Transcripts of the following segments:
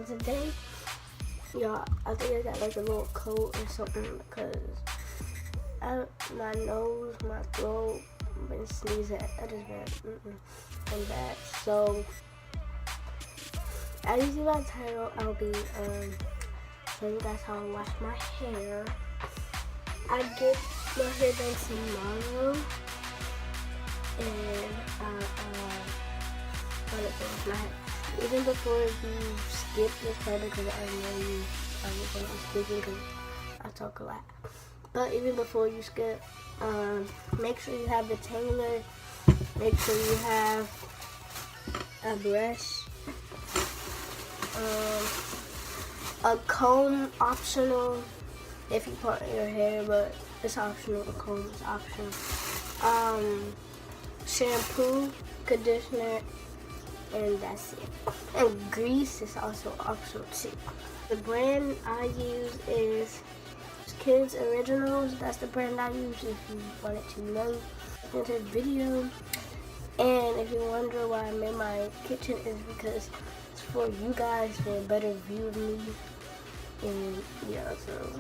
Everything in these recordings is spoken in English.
today. Y'all, I think I got like a little coat or something because my nose, my throat, I've been sneezing. I just been I'm bad. So as you see my title, I'll be showing you guys how I wash my hair. I get my hair done tomorrow, and I wash my hair. Even before you skip this part, because I know you are going to be speaking because I talk a lot. But even before you skip, make sure you have the tangler. Make sure you have a brush, a comb, optional if you part your hair, but it's optional. A comb is optional. Shampoo, conditioner, and that's it. And grease is also optional too. The brand I use is Kids Originals. That's the brand I use if you wanted to know in this video. And if you wonder why I'm in my kitchen, is because it's for you guys, for a better view of me. And yeah, so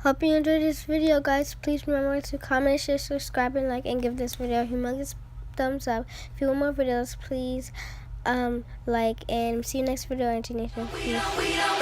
Hope you enjoyed this video, guys. Please remember to comment, share, subscribe, and like, and give this video a humongous thumbs up. If you want more videos, please like, and see you next video. Peace.